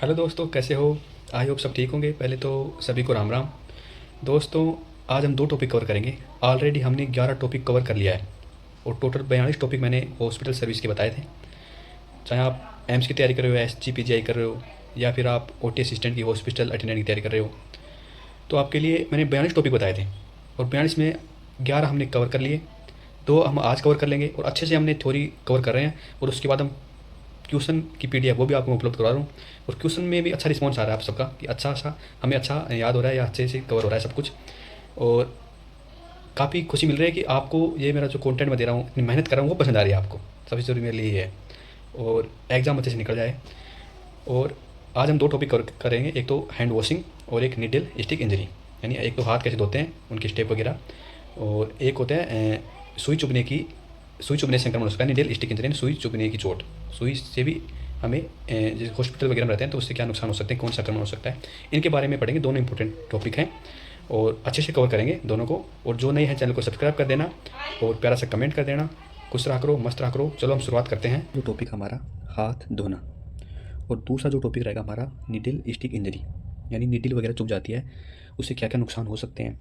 Hello दोस्तों, कैसे हो? आई होप सब ठीक होंगे। पहले तो सभी को राम राम। दोस्तों, आज हम दो टॉपिक कवर करेंगे। ऑलरेडी हमने 11 टॉपिक कवर कर लिया है और टोटल 42 टॉपिक मैंने हॉस्पिटल सर्विस के बताए थे। चाहे आप एम्स की तैयारी कर रहे हो, एस जी पी जी आई कर रहे हो, या फिर आप ओ टी असिस्टेंट की हॉस्पिटल अटेंडेंट की तैयारी कर रहे हो, तो आपके लिए मैंने 42 टॉपिक बताए थे और 42 में 11 हमने कवर कर लिए। दो हम आज कवर कर लेंगे और अच्छे से हमने थ्योरी कवर कर रहे हैं। और उसके बाद हम क्वेश्चन की पीडीएफ वो भी आपको उपलब्ध करवा रहा हूँ। और क्वेश्चन में भी अच्छा रिस्पॉन्स आ रहा है आप सबका कि अच्छा सा हमें अच्छा याद हो रहा है या अच्छे से कवर हो रहा है सब कुछ। और काफ़ी खुशी मिल रही है कि आपको ये मेरा जो कंटेंट मैं दे रहा हूँ, इतनी मेहनत कर रहा हूँ, वो पसंद आ रही है आपको। सबसे ज़रूरी मेरे लिए ये है। और एग्ज़ाम अच्छे से निकल जाए। और आज हम दो टॉपिक कवर करेंगे, एक तो हैंड वॉशिंग और एक नीडल स्टिक इंजरी। यानी एक तो हाथ कैसे धोते हैं, उनके स्टेप वगैरह, और एक होता है सुई चुभने से संक्रमण हो सकता है, नीडल स्टिक इंजरी, सुई चुभने की चोट। सुई से भी हमें जैसे हॉस्पिटल वगैरह में रहते हैं तो उससे क्या नुकसान हो सकते हैं, कौन सा संक्रमण हो सकता है, इनके बारे में पढ़ेंगे। दोनों इंपॉर्टेंट टॉपिक हैं और अच्छे से कवर करेंगे दोनों को। और जो नए हैं चैनल को सब्सक्राइब कर देना और प्यारा सा कमेंट कर देना। खुश रहा करो, मस्त रहा करो। चलो हम शुरुआत करते हैं। जो टॉपिक हमारा हाथ धोना, और दूसरा जो टॉपिक रहेगा हमारा नीडल स्टिक इंजरी, यानी नीडल वगैरह चुभ जाती है, उससे क्या क्या नुकसान हो सकते हैं,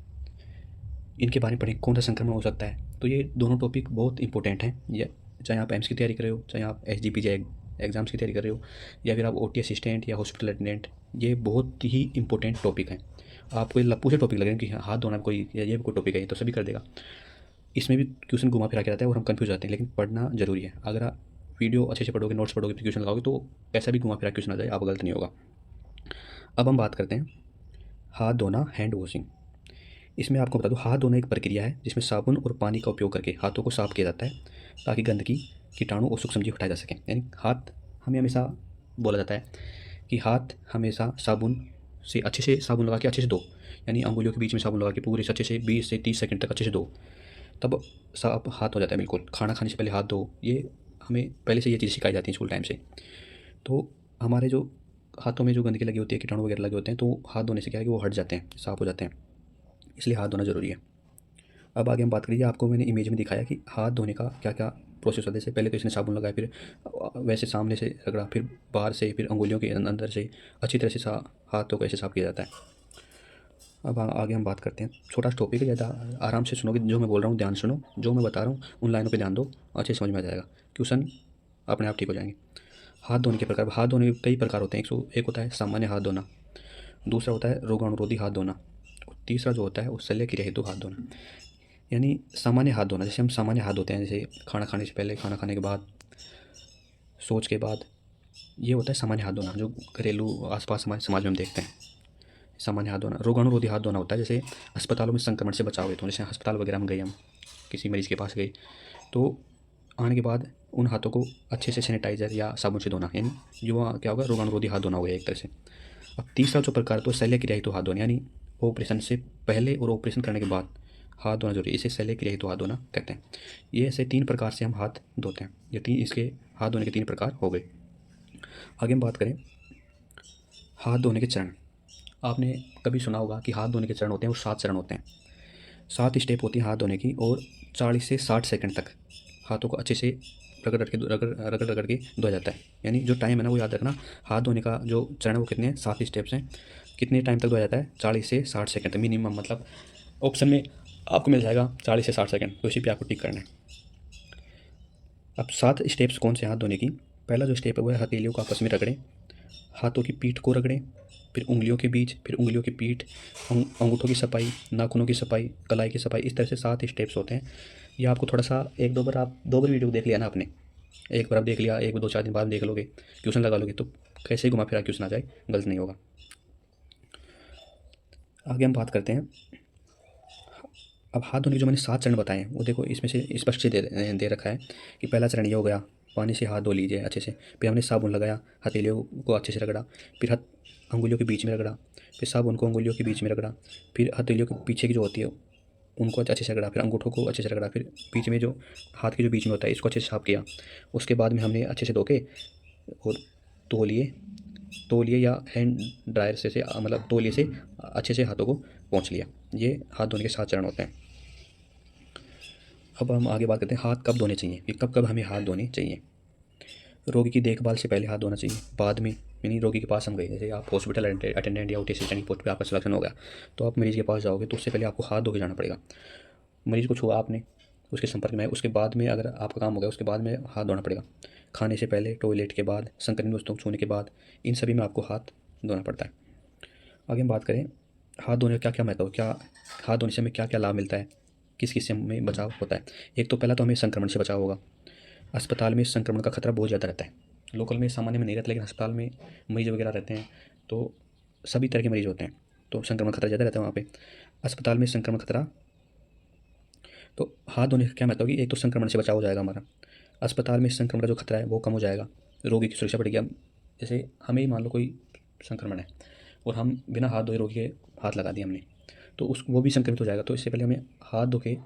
इनके बारे में पढ़ें, कौन सा संक्रमण हो सकता है। तो ये दोनों टॉपिक बहुत इंपॉर्टेंट हैं। ये चाहे आप एम्स की तैयारी कर रहे हो, चाहे आप S G P G exams की तैयारी कर रहे हो, या फिर आप ओ टी असिस्टेंट या हॉस्पिटल अटेंडेंट, ये बहुत ही इंपॉर्टेंट टॉपिक हैं। आपको ये लप्पू से टॉपिक लगेंगे कि हाँ, हाथ धोना कोई या ये कोई टॉपिक है, ये तो सभी कर देगा। इसमें भी क्वेश्चन घुमा फिरा के आता है और हम कंफ्यूज जाते हैं, लेकिन पढ़ना जरूरी है। अगर आप वीडियो अच्छे से पढ़ोगे, नोट्स पढ़ोगे, फिर क्वेश्चन लगाओगे, तो कैसा भी घुमा फिरा क्वेश्चन आ जाए आप गलत नहीं होगा। अब हम बात करते हैं हाथ धोना, हैंड वॉशिंग। इसमें आपको बता दूं, हाथ धोना एक प्रक्रिया है जिसमें साबुन और पानी का उपयोग करके हाथों को साफ किया जाता है ताकि गंदगी, कीटाणु और सूक्ष्म जीव हटाए जा सकें। यानी हाथ हमें हमेशा बोला जाता है कि हाथ हमेशा साबुन से अच्छे से साबुन लगा के अच्छे से धो। यानी अंगुलियों के बीच में साबुन लगा के पूरे से अच्छे से 20 से 30 सेकंड तक अच्छे से धो, तब साफ हाथ हो जाता है बिल्कुल। खाना खाने से पहले हाथ धो, ये हमें पहले से ये चीज़ सिखाई जाती है स्कूल टाइम से। तो हमारे जो हाथों में जो गंदगी लगी होती है, कीटाणु वगैरह लगे होते हैं, तो हाथ धोने से क्या है कि वो हट जाते हैं, साफ़ हो जाते हैं। इसलिए हाथ धोना ज़रूरी है। अब आगे हम बात करिए, आपको मैंने इमेज में दिखाया कि हाथ धोने का क्या क्या प्रोसेस होता है। जैसे पहले तो इसने साबुन लगाया, फिर वैसे सामने से रगड़ा, फिर बाहर से, फिर अंगुलियों के अंदर से अच्छी तरह से हाथों को ऐसे साफ किया जाता है। अब आगे हम बात करते हैं। छोटा सा टॉपिक है, ज़्यादा आराम से सुनोगे, जो मैं बोल रहा हूँ ध्यान सुनो, जो मैं बता रहा हूँ उन लाइनों पे ध्यान दो, अच्छे समझ में आ जाएगा, क्वेश्चन अपने आप ठीक हो जाएंगे। हाथ धोने के प्रकार, हाथ धोने के कई प्रकार होते हैं। एक होता है सामान्य हाथ धोना, दूसरा होता है रोगाणुरोधी हाथ धोना, और तीसरा जो होता है वो शल्य क्रिया हेतु हाथ धोना। यानी सामान्य हाथ धोना, जैसे हम सामान्य हाथ धोते हैं, जैसे खाना खाने से पहले, खाना खाने के बाद, शौच के बाद, ये होता है सामान्य हाथ धोना, जो घरेलू आसपास हमारे समाज में हम देखते हैं। सामान्य हाथ धोना। रोगाणुरोधी हाथ धोना होता है जैसे अस्पतालों में संक्रमण से बचाव हेतु, जैसे अस्पताल वगैरह में गए, हम किसी मरीज़ के पास गए, तो आने के बाद उन हाथों को अच्छे से सैनिटाइज़र या साबुन से धोना, यानी जो क्या होगा, रोगाणुरोधी हाथ धोना हो गया एक तरह से। अब तीसरा जो प्रकार तो शल्य क्रिया हेतु हाथ धोना, यानी ऑपरेशन से पहले और ऑपरेशन करने के बाद हाथ धोना जरूरी है, इसे शल्य क्रिया हेतु हाथ धोना कहते हैं। ये ऐसे तीन प्रकार से हम हाथ धोते हैं। ये तीन, इसके हाथ धोने के तीन प्रकार हो गए। आगे हम बात करें हाथ धोने के चरण। आपने कभी सुना होगा कि हाथ धोने के चरण होते हैं, वो 7 चरण होते हैं, 7 स्टेप होती हैं हाथ धोने की, और 40 से 60 सेकंड तक हाथों को अच्छे से रगड़ के धोया जाता है। यानी जो टाइम है ना, वो याद रखना। हाथ धोने का जो चरण है वो कितने हैं, 7 स्टेप्स हैं। कितने टाइम तक धोया जाता है, 40 से 60 सेकंड तक मिनिमम। मतलब ऑप्शन में आपको मिल जाएगा 40 से 60 सेकंड, तो इसी पे आपको टिक करना है। अब 7 स्टेप्स कौन से हाथ धोने की। पहला जो स्टेप है वो है हथेलियों को आपस में रगड़ें, हाथों की पीठ को रगड़ें, फिर उंगलियों के बीच, फिर उंगलियों की पीठ, अंगूठों की सफाई, नाखूनों की सफाई, कलाई की सफाई। इस तरह से 7 स्टेप्स होते हैं। ये आपको थोड़ा सा एक दो बार, आप 2 बार वीडियो देख लिया ना आपने, एक बार आप देख लिया, एक दो 4 दिन बाद देख लोगे, क्वेश्चन लगा लोगे, तो कैसे ही घुमा फिरा क्वेश्चन आ जाए, गलत नहीं होगा। आगे हम बात करते हैं। अब हाथ धोने के जो मैंने 7 चरण बताए हैं, वो देखो इसमें से स्पष्ट से दे रखा है कि पहला चरण ये हो गया, पानी से हाथ धो लीजिए अच्छे से। फिर हमने साबुन लगाया, हथेलियों को अच्छे से रगड़ा, फिर अंगुलियों के बीच में रगड़ा, फिर साबुन को अंगुलियों के बीच में रगड़ा, फिर हथेलियों के पीछे की जो होती है उनको अच्छे से रगड़ा, फिर अंगूठों को अच्छे से रगड़ा, फिर बीच में जो हाथ के जो बीच में होता है इसको अच्छे से साफ किया। उसके बाद में हमने अच्छे से धो के और तौलिए तौलिए या हैंड ड्रायर से मतलब तौलिए से अच्छे से हाथों को पोंछ लिया। ये हाथ धोने के 7 चरण होते हैं। अब हम आगे बात करते हैं हाथ कब धोने चाहिए, कि कब कब हमें हाथ धोने चाहिए। रोगी की देखभाल से पहले हाथ धोना चाहिए। बाद में यानी रोगी के पास हम गए, जैसे आप हॉस्पिटल अटेंडेंट या ओटी असिस्टेंट की पोस्ट पे आपका सिलेक्शन हो गया, तो आप मरीज़ के पास जाओगे तो उससे पहले आपको हाथ धो के जाना पड़ेगा। मरीज़ को छुआ आपने, उसके संपर्क में आए, उसके बाद में अगर आपका काम हो गया उसके बाद में हाथ धोना पड़ेगा। खाने से पहले, टॉयलेट के बाद, संक्रमित वस्तुओं को छूने के बाद, इन सभी में आपको हाथ धोना पड़ता है। आगे हम बात करें हाथ धोने का क्या क्या महत्व, क्या हाथ धोने से हमें क्या क्या लाभ मिलता है, किस किस से हमें बचाव होता है। एक तो पहला तो हमें संक्रमण से बचाव होगा। अस्पताल में संक्रमण का खतरा बहुत ज़्यादा रहता है। लोकल में सामान्य में नहीं रहता, लेकिन अस्पताल में मरीज वगैरह रहते हैं तो सभी तरह के मरीज होते हैं, तो संक्रमण खतरा ज़्यादा रहता है वहाँ पे। अस्पताल में संक्रमण खतरा, तो हाथ धोने का क्या महत्व होगी, एक तो संक्रमण से बचाव हो जाएगा हमारा, अस्पताल में संक्रमण का जो खतरा है वो कम हो जाएगा, रोगी की सुरक्षा बढ़ेगी। अब जैसे हमें ही मान लो कोई संक्रमण है और हम बिना हाथ धोए रोगी के हाथ लगा दिए हमने, तो उस वो भी संक्रमित हो जाएगा। तो इससे पहले हमें हाथ धो के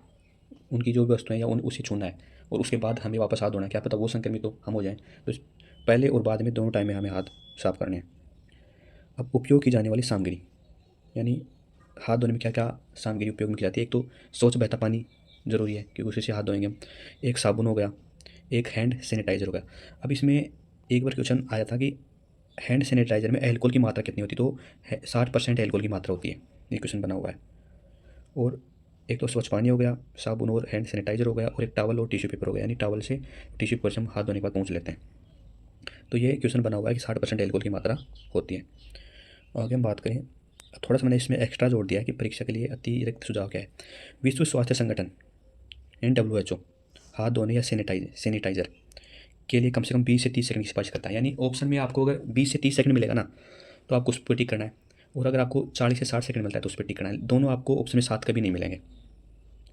उनकी जो भी वस्तुएं या उसे छूना है और उसके बाद हमें वापस हाथ धोना है, क्या पता वो संक्रमित हो हम हो जाएं। तो पहले और बाद में दोनों टाइम में हमें हाथ साफ करने हैं। अब उपयोग की जाने वाली सामग्री, यानी हाथ धोने में क्या क्या सामग्री उपयोग में की जाती है। एक तो स्वच्छ बहता पानी ज़रूरी है क्योंकि उसी से हाथ धोएंगे हम। एक साबुन हो गया, एक हैंड सैनिटाइज़र हो गया। अब इसमें एक बार क्वेश्चन आया था कि हैंड सैनिटाइज़र में अल्कोहल की मात्रा कितनी होती है, तो 60% अल्कोहल की मात्रा होती है, ये क्वेश्चन बना हुआ है। और एक तो स्वच्छ पानी हो गया, साबुन और हैंड सैनिटाइज़र हो गया, और एक टॉवल और टिश्यू पेपर हो गया, यानी टॉवल से टिश्यू पेपर से हम हाथ धोने के बाद पहुँच लेते हैं। तो ये क्वेश्चन बना हुआ है कि 60% अल्कोहल की मात्रा होती है। और आगे हम बात करें, थोड़ा सा मैंने इसमें एक्स्ट्रा जोड़ दिया है कि परीक्षा के लिए अतिरिक्त सुझाव क्या है। विश्व स्वास्थ्य संगठन यानी WHO हाथ धोने या सैनिटाइज़र के लिए कम से कम 20 से 30 सेकंड की सिफारिश करता है। यानी ऑप्शन में आपको अगर 20 से 30 सेकंड मिलेगा ना, तो आपको उस पर टिक करना है, और अगर आपको 40 से 60 सेकंड मिलता है तो उस पर टिक करना है। दोनों आपको ऑप्शन में साथ कभी नहीं मिलेंगे,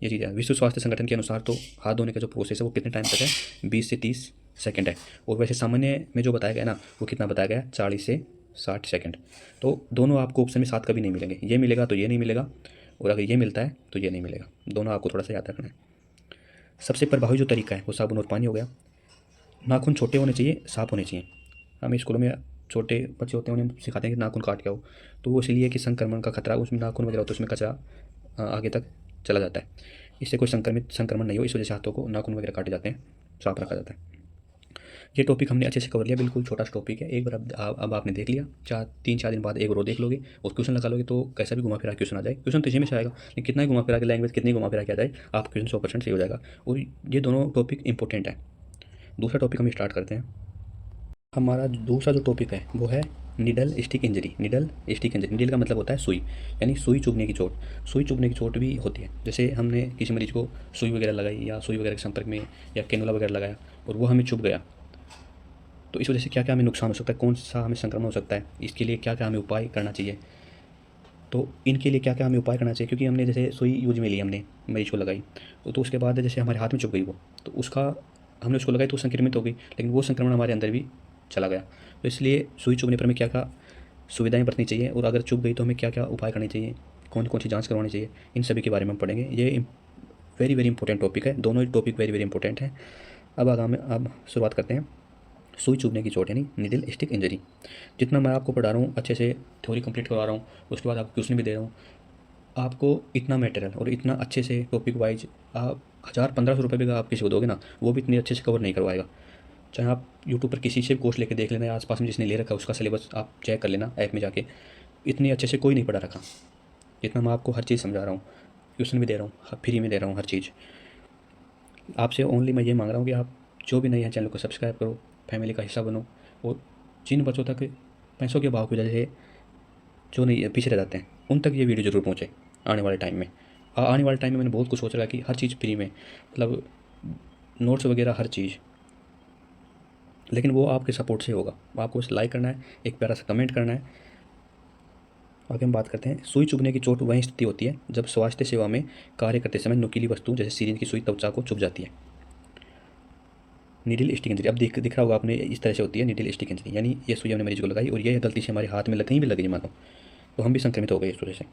ये चीज़ है। विश्व स्वास्थ्य संगठन के अनुसार तो हाथ धोने का जो प्रोसेस है वो कितने टाइम तक है, 20 से 30 सेकंड है। और वैसे सामान्य में जो बताया गया ना, वो कितना बताया गया, 40 से 60 सेकंड। तो दोनों आपको ऑप्शन में साथ कभी नहीं मिलेंगे, ये मिलेगा तो ये नहीं मिलेगा, और अगर ये मिलता है तो ये नहीं मिलेगा। दोनों आपको थोड़ा सा याद रखना है। सबसे प्रभावी जो तरीका है वो साबुन और पानी हो गया। नाखून छोटे होने चाहिए, साफ होने चाहिए। हम स्कूलों में छोटे बच्चे होते हैं उन्हें सिखाते हैं कि नाखून काट के आओ, तो वो इसलिए कि संक्रमण का खतरा, उसमें नाखून वगैरह होता है, उसमें कचरा आगे तक चला जाता है, इससे कोई संक्रमण नहीं हो, इस वजह से हाथों को नाखून वगैरह काटे जाते हैं, साफ रखा जाता है। ये टॉपिक हमने अच्छे से कवर लिया, बिल्कुल छोटा सा टॉपिक है। एक बार अब आपने देख लिया, 3-4 दिन बाद एक बार और देख लोगे और क्वेश्चन लगा लोगे, तो कैसा भी घुमा फिरा क्वेश्चन आ जाए, क्वेश्चन तो इसी में से आएगा, लेकिन कितना ही घुमा फिरा के लैंग्वेज कितनी घुमा फिरा के आ जाए, आप क्वेश्चन 100% सही हो जाएगा। और ये दोनों टॉपिक इंपॉर्टेंट है। दूसरा टॉपिक हम स्टार्ट करते हैं। हमारा दूसरा जो टॉपिक है वो है needle stick injury. Needle stick injury, needle का मतलब होता है सुई, यानी सुई चुभने की चोट। सुई चुभने की चोट भी होती है, जैसे हमने किसी मरीज को सुई वगैरह लगाई या सुई वगैरह के संपर्क में या कैनुला वगैरह लगाया और वो हमें चुभ गया, तो इस वजह से क्या क्या हमें नुकसान हो सकता है, कौन सा हमें संक्रमण हो सकता है, इसके लिए क्या क्या हमें उपाय करना चाहिए। तो इनके लिए क्या क्या हमें उपाय करना चाहिए, क्योंकि हमने जैसे सुई यूज में ली, हमने मरीज को लगाई, तो उसके बाद जैसे हमारे हाथ में चुभ गई वो, तो उसका हमने उसको लगाई तो संक्रमित हो गई, लेकिन वो संक्रमण हमारे अंदर भी चला गया। तो इसलिए सुई चुभने पर हमें क्या क्या सुविधाएं बरतनी चाहिए, और अगर चुभ गई तो हमें क्या क्या उपाय करने चाहिए, कौन कौन सी जाँच करवानी चाहिए, इन सभी के बारे में हम पढ़ेंगे। ये वेरी वेरी इंपॉर्टेंट टॉपिक है, दोनों ही टॉपिक वेरी वेरी इंपॉर्टेंट है। अब शुरुआत करते हैं। सुई चुभने की चोट यानी निडल स्टिक इंजरी। जितना मैं आपको पढ़ा रहा हूँ, अच्छे से थ्योरी कंप्लीट करवा रहा हूँ, उसके बाद आपको क्वेश्चन भी दे रहा हूँ, आपको इतना मटेरियल और इतना अच्छे से टॉपिक वाइज आप 1000-1500 रुपये भी आप किसी को दोगे ना, वो भी इतने अच्छे से कवर नहीं करवाएगा। चाहे आप यूट्यूब पर किसी से भी कोर्स लेके देख लेना, या आसपास में जिसने ले रखा है उसका सिलेबस आप चेक कर लेना ऐप में जाके, इतने अच्छे से कोई नहीं पढ़ा रखा जितना मैं आपको हर चीज़ समझा रहा हूँ, क्वेश्चन भी दे रहा हूँ, फ्री में दे रहा हूँ हर चीज़। आपसे ओनली मैं ये मांग रहा हूँ कि आप जो भी नए हैं चैनल को सब्सक्राइब करो, फैमिली का हिस्सा बनो, और जिन बच्चों तक पैसों के अभाव की वजह से जो नहीं पीछे रह जाते हैं, उन तक ये वीडियो ज़रूर पहुँचे आने वाले टाइम में। आने वाले टाइम में मैंने बहुत कुछ सोच रखा है कि हर चीज़ फ्री में, मतलब नोट्स वगैरह हर चीज़, लेकिन वो आपके सपोर्ट से होगा। आपको बस लाइक करना है, एक प्यारा सा कमेंट करना है। आगे हम बात करते हैं। सुई चुभने की चोट वही स्थिति होती है जब स्वास्थ्य सेवा में कार्य करते समय नुकीली वस्तु जैसे सीरिंज की सुई त्वचा को चुभ जाती है। नीडल स्टिक इंजरी, अब दिख रहा होगा आपने, इस तरह से होती है नीडल स्टिक इंजरी, यानी ये सुई हमने मरीज को लगाई और ये गलती से हमारे हाथ में कहीं भी लग गई मानो, तो हम भी संक्रमित हो गए इस वजह से।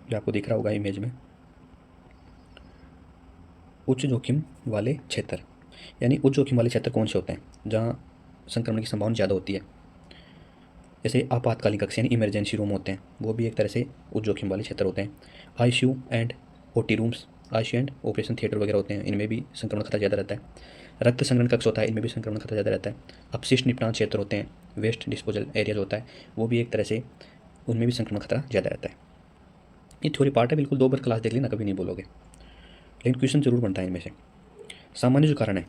ये आपको दिख रहा होगा इमेज में। उच्च जोखिम वाले क्षेत्र, यानी उच्च जोखिम वाले क्षेत्र कौन से होते हैं, जहाँ संक्रमण की संभावना ज़्यादा होती है। जैसे आपातकालीन कक्ष यानी इमरजेंसी रूम होते हैं, वो भी एक तरह से उच्च जोखिम वाले क्षेत्र होते हैं। ICU and OT rooms ICU operation theatre वगैरह होते हैं, इनमें भी संक्रमण खतरा ज़्यादा रहता है। रक्त संग्रहण कक्ष होता है, इनमें भी संक्रमण खतरा ज़्यादा रहता है। अपशिष्ट निपटान क्षेत्र होते हैं, वेस्ट डिस्पोजल एरियाज होता है, वो भी एक तरह से उनमें भी संक्रमण खतरा ज़्यादा रहता है। ये थ्योरी पार्ट है, बिल्कुल 2 बार क्लास देख लेना, कभी नहीं बोलोगे, लेकिन क्वेश्चन जरूर बनता है इनमें से। सामान्य जो कारण है,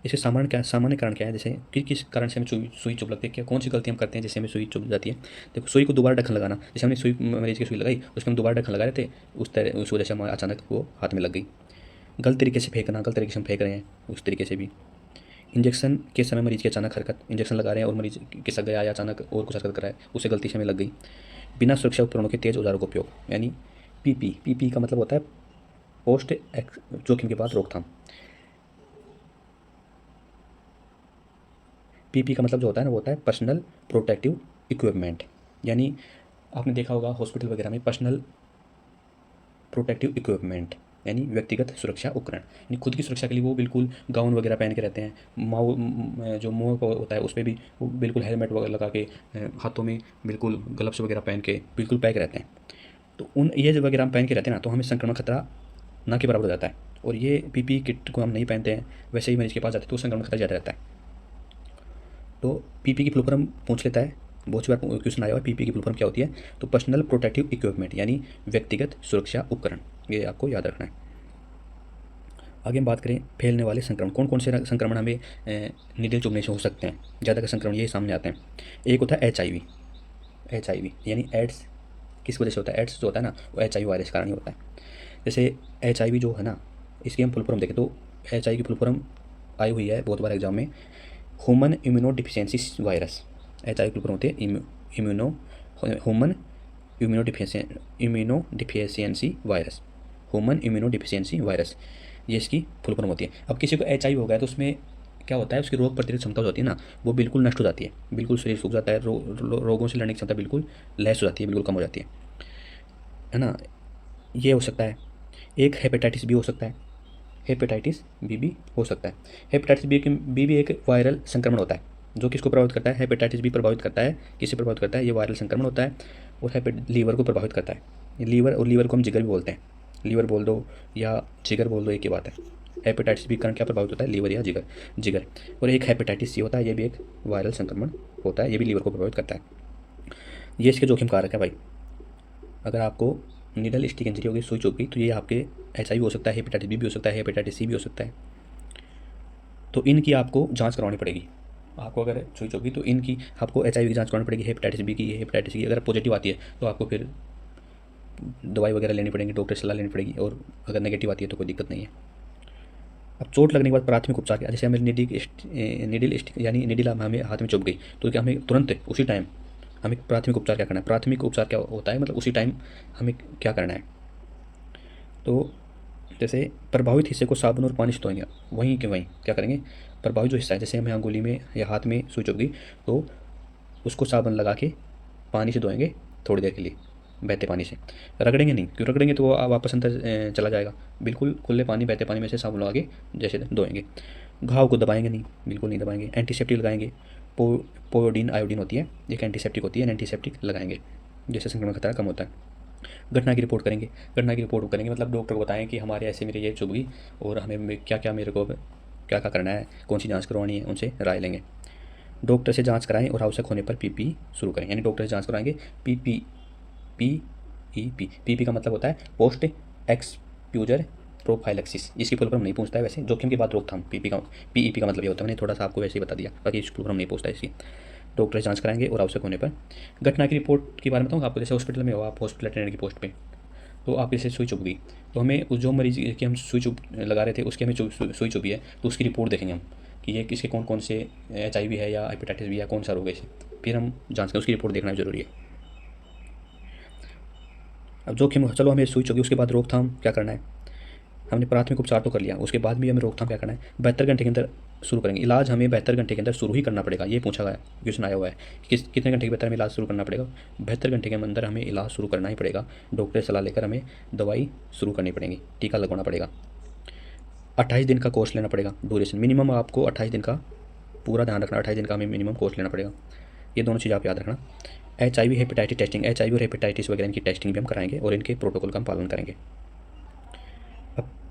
इसके सामान्य कारण क्या है, जैसे किस कारण से हमें सुई चुभ लगती है, क्या कौन सी गलती हम करते हैं जिससे हमें सुई चुभ जाती है। देखो, सुई को दोबारा ढक्कन लगाना, जैसे हमने सुई मरीज की सुई लगाई, उसके हम दोबारा ढक्कन लगा रहे थे, उस वजह से हमारे अचानक वो हाथ में लग गई। गलत तरीके से फेंकना, गलत तरीके से हम फेंक रहे हैं, उस तरीके से भी। इंजेक्शन के समय मरीज की अचानक हरकत, इंजेक्शन लगा रहे हैं और मरीज खिसक गया या अचानक और कुछ हरकत कर रहा है, उससे गलती से हमें लग गई। बिना सुरक्षा उपकरणों के तेज औजारों का उपयोग, यानी पीपी का मतलब होता है पोस्ट जोखिम के बाद रोकथाम। पीपी का मतलब जो होता है ना, वो होता है पर्सनल प्रोटेक्टिव इक्विपमेंट, यानी आपने देखा होगा हॉस्पिटल वगैरह में पर्सनल प्रोटेक्टिव इक्विपमेंट, यानी व्यक्तिगत सुरक्षा उपकरण, यानी खुद की सुरक्षा के लिए वो बिल्कुल गाउन वगैरह पहन के रहते हैं। जो मुँह को होता है उस पर भी वो बिल्कुल हेलमेट वगैरह लगा के, हाथों में बिल्कुल ग्लव्स वगैरह पहन के बिल्कुल पैक रहते हैं। तो ये जो वगैरह हम पहन के रहते हैं ना, तो हमें संक्रमण खतरा ना के बराबर हो जाता है। और ये पीपी किट को हम नहीं पहनते हैं, वैसे ही मरीज के पास जाते हैं, तो संक्रमण खतरा ज़्यादा रहता है। तो पीपी की फुल फॉर्म पूछ लेता है, बहुत सी बार क्वेश्चन आया हुआ है, पीपी की फुल फॉर्म क्या होती है, तो पर्सनल प्रोटेक्टिव इक्विपमेंट, यानी व्यक्तिगत सुरक्षा उपकरण, ये आपको याद रखना है। आगे हम बात करें फैलने वाले संक्रमण, कौन कौन से संक्रमण हमें नीडल चुभने से हो सकते हैं, ज़्यादा का संक्रमण ये सामने आते हैं। एक होता है HIV यानी एड्स, किस वजह से होता है, एड्स जो होता है ना, वो HIV वायरस के कारण ही होता है। जैसे HIV जो है ना, इसकी हम फुल फॉर्म देखें तो HIV की फुल फॉर्म आई हुई है बहुत बार एग्जाम में, ह्यूमन इम्यूनोडिफिशियंसी वायरस। HIV की फुल फॉर्म होती है human immunodeficiency virus, human immunodeficiency virus, ये इसकी फुल फॉर्म होती है। अब किसी को HIV हो गया तो उसमें क्या होता है, उसकी रोग प्रतिरोधक क्षमता जो होती है ना, वो बिल्कुल नष्ट हो जाती है, बिल्कुल शरीर सूख जाता है, रोगों से लड़ने की क्षमता बिल्कुल लैस हो जाती है, बिल्कुल कम हो जाती है ना। ये हो सकता है। एक हेपेटाइटिस बी हो सकता है, हेपेटाइटिस बी भी हो सकता है। हेपेटाइटिस बी भी एक वायरल संक्रमण होता है, जो किसको प्रभावित करता है, हेपेटाइटिस बी प्रभावित करता है, किसे प्रभावित करता है, ये वायरल संक्रमण होता है, और लीवर को प्रभावित करता है। लीवर को हम जिगर भी बोलते हैं, लीवर बोल दो या जिगर बोल दो, एक ही बात है। हेपेटाइटिस बी कारण क्या प्रभावित होता है, लीवर या जिगर। और एक हेपेटाइटिस सी होता है, ये भी एक वायरल संक्रमण होता है, ये भी लीवर को प्रभावित करता है। ये इसके जोखिम कारक है भाई। अगर आपको नीडल स्टिक इंजरी होगी, सुई चुभ गई, तो ये आपके HIV हो सकता है, हेपेटाइटिस बी भी हो सकता है, हेपेटाइटिस सी भी हो सकता है। तो इनकी आपको जांच करवानी पड़ेगी। आपको अगर सुई चुभ गई तो इनकी आपको HIV की जांच करवानी पड़ेगी, हेपेटाइटिस बी की, हेपेटाइटिस की अगर पॉजिटिव आती है तो आपको फिर दवाई वगैरह लेनी पड़ेगी, डॉक्टर से सलाह लेनी पड़ेगी, और अगर नेगेटिव आती है तो कोई दिक्कत नहीं है। अब चोट लगने के बाद प्राथमिक उपचार क्या, जैसे हमें नीडल स्टिक यानी नीडल हमें हाथ में चुभ गई, तो क्या हमें तुरंत उसी टाइम हमें प्राथमिक उपचार क्या करना है, प्राथमिक उपचार क्या होता है, मतलब उसी टाइम हमें क्या करना है। तो जैसे प्रभावित हिस्से को साबुन और पानी से धोएंगे, वहीं के वहीं क्या करेंगे, प्रभावित जो हिस्सा है, जैसे हमें अंगुली में या हाथ में सुई चुभ गई, तो उसको साबुन लगा के पानी से धोएंगे थोड़ी देर के लिए, बहते पानी से। रगड़ेंगे नहीं, क्यों रगड़ेंगे तो वो वापस अंदर चला जाएगा। बिल्कुल खुले पानी, बहते पानी में से साबुन लगा के जैसे धोएंगे। घाव को दबाएंगे नहीं, बिल्कुल नहीं दबाएंगे। एंटीसेप्टिक लगाएंगे, पोयोडीन आयोडीन होती है, एक एंटीसेप्टिक होती है, एंटीसेप्टिक लगाएंगे, जिससे संक्रमण खतरा कम होता है। घटना की रिपोर्ट करेंगे, मतलब डॉक्टर को बताएं कि हमारे ऐसे मेरे ये चुभ गई और हमें क्या क्या मेरे को क्या क्या करना है, कौन सी जांच करवानी है, उनसे राय लेंगे। डॉक्टर से जांच कराएं और आवश्यक होने पर पीपी शुरू करें, यानी डॉक्टर से जांच कराएंगे। पीपी का मतलब होता है पोस्ट एक्सप्यूजर प्रोफाइलेक्सिस, इसकी फुल फॉर्म नहीं पूछता है वैसे, जोखिम की बात रोकथाम। पीपी का मतलब ये होता है, मैंने थोड़ा सा आपको वैसे ही बता दिया, बाकी इसकी फुल फॉर्म नहीं पूछता है इसकी। डॉक्टर जांच कराएंगे और आवश्यक होने पर। घटना की रिपोर्ट के बारे में बताऊँगा आपको, जैसे हॉस्पिटल में हो, आप हॉस्पिटल अटेंडेंट की पोस्ट पे, तो आप जैसे सुई चुभ गई, तो हमें उस जो मरीज की हम सुई चुभ लगा रहे थे उसकी हमें सुई चुभी है, तो उसकी रिपोर्ट देखेंगे हम कि ये किसके कौन कौन से HIV है या हेपेटाइटिस बी है, कौन सा रोग है इसे, फिर हम जांच करें, उसकी रिपोर्ट देखना जरूरी है। अब जोखिम, चलो हमें सुई चुभी, उसके बाद रोकथाम क्या करना है, हमने प्राथमिक उपचार तो कर लिया, उसके बाद भी हमें रोकथाम क्या करना है, 72 घंटे के अंदर शुरू करेंगे इलाज, हमें 72 घंटे के अंदर शुरू ही करना पड़ेगा। ये पूछा गया, क्वेश्चन आया हुआ है कि कितने घंटे के भीतर हमें इलाज शुरू करना पड़ेगा, 72 घंटे के अंदर हमें इलाज शुरू करना ही पड़ेगा। डॉक्टर से सलाह लेकर हमें दवाई शुरू करनी पड़ेगी, टीका लगवाना पड़ेगा। 28 दिन का कोर्स लेना पड़ेगा, ड्यूरेशन मिनिमम आपको 28 दिन का पूरा ध्यान रखना, 28 दिन का हमें मिनिमम कोर्स लेना पड़ेगा। ये दोनों चीज़ आप याद रखना। HIV हेपेटाइटिस टेस्टिंग, HIV और हेपेटाइटिस वगैरह इनकी टेस्टिंग भी हम कराएंगे और इनके प्रोटोकॉल का हम पालन करेंगे।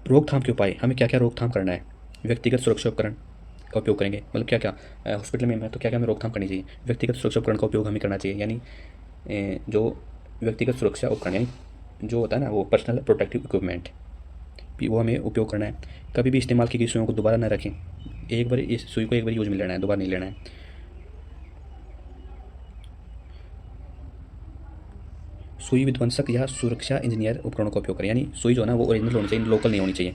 रोकथाम के उपाय, हमें क्या क्या रोकथाम करना है। व्यक्तिगत सुरक्षा उपकरण का उपयोग करेंगे, मतलब क्या क्या हॉस्पिटल में है तो क्या क्या हमें रोकथाम करनी चाहिए। व्यक्तिगत सुरक्षा उपकरण का उपयोग हमें करना चाहिए, यानी जो व्यक्तिगत सुरक्षा उपकरण यानी जो होता है ना वो पर्सनल प्रोटेक्टिव इक्विपमेंट भी वो हमें उपयोग करना है। कभी भी इस्तेमाल की गई सुइयों को दोबारा न रखें। एक बार इस सुई को एक बार यूज में लेना है, दोबारा नहीं लेना है। सुई विध्वंसक या सुरक्षा इंजीनियर उपकरणों का उपयोग करें, यानी सुई जो है ना वो ओरिजिनल होनी चाहिए, लोकल नहीं होनी चाहिए।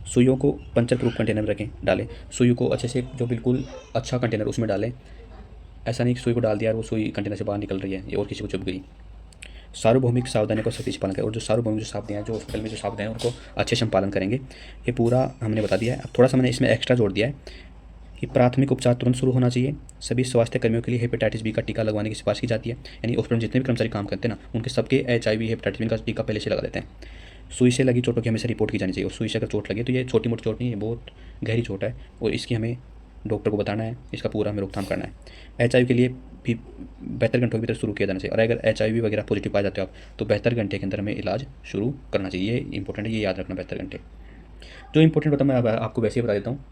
सुइयों को पंचर प्रूफ कंटेनर में रखें, डालें। सुई को अच्छे से जो बिल्कुल अच्छा कंटेनर उसमें डालें। ऐसा नहीं कि सुई को डाल दिया और वो सुई कंटेनर से बाहर निकल रही है और किसी को चुभ गई। सार्वभौमिक सावधानियों का सख्ती से पालन करें, और जो सार्वभौमिक जो सावधानियाँ जो हॉस्पिटल में जो सावधानियाँ हैं उनको अच्छे से हम पालन करेंगे। ये पूरा हमने बता दिया है। अब थोड़ा सा मैंने इसमें एक्स्ट्रा जोड़ दिया है कि प्राथमिक उपचार तुरंत शुरू होना चाहिए। सभी स्वास्थ्य कर्मियों के लिए हेपेटाइटिस बी का टीका लगवाने की सिफारिश की जाती है, यानी हॉस्पिटल में जितने भी कर्मचारी काम करते हैं ना उनके सबके HIV हेपेटाइटिस बी का टीका पहले से लगा देते हैं। सुई से लगी चोटों की हमेशा रिपोर्ट की जानी चाहिए, और सुई से अगर चोट लगे तो ये छोटी मोटी चोट नहीं है, बहुत गहरी चोट है और इसकी हमें डॉक्टर को बताना है, इसका पूरा हमें रोकथाम करना है। HIV के लिए भी 72 घंटों के भीतर शुरू किया जाना चाहिए, और अगर HIV वगैरह पॉजिटिव पाए जाते हो आप तो 72 घंटे के अंदर हमें इलाज शुरू करना चाहिए। ये इंपॉर्टेंट है, ये याद रखना 72 घंटे। जो इंपॉर्टेंट होता है मैं अब आपको वैसे ही बता देता हूँ।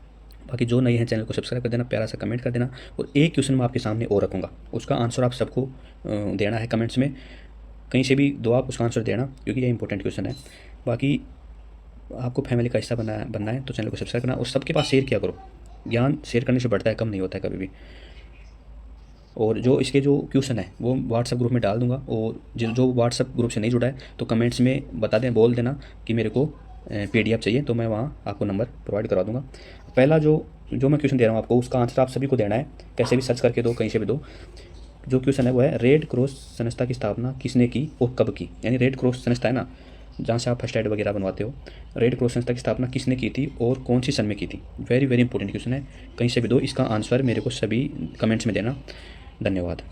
बाकी जो नए हैं चैनल को सब्सक्राइब कर देना, प्यारा सा कमेंट कर देना, और एक क्वेश्चन मैं आपके सामने और रखूँगा, उसका आंसर आप सबको देना है कमेंट्स में, कहीं से भी दो आप उसका आंसर देना, क्योंकि ये इंपॉर्टेंट क्वेश्चन है। बाकी आपको फैमिली का हिस्सा बनना है तो चैनल को सब्सक्राइब करना और सबके पास शेयर किया करो। ज्ञान शेयर करने से बढ़ता है, कम नहीं होता है कभी भी। और जो इसके जो क्वेश्चन है वो व्हाट्सएप ग्रुप में डाल दूंगा, और जो व्हाट्सएप ग्रुप से नहीं जुड़ा है तो कमेंट्स में बता दें, बोल देना कि मेरे को PDF चाहिए, तो मैं वहाँ आपको नंबर प्रोवाइड करवा दूंगा। पहला जो मैं क्वेश्चन दे रहा हूँ आपको, उसका आंसर आप सभी को देना है, कैसे भी सर्च करके दो, कहीं से भी दो। जो क्वेश्चन है वो है, रेड क्रॉस संस्था की स्थापना किसने की और कब की। यानी रेड क्रॉस संस्था है ना जहाँ से आप फर्स्ट एड वगैरह बनवाते हो, रेड क्रॉस संस्था की स्थापना किसने की थी और कौन सी सन में की थी। वेरी वेरी इंपॉर्टेंट क्वेश्चन है, कहीं से भी दो, इसका आंसर मेरे को सभी कमेंट्स में देना। धन्यवाद।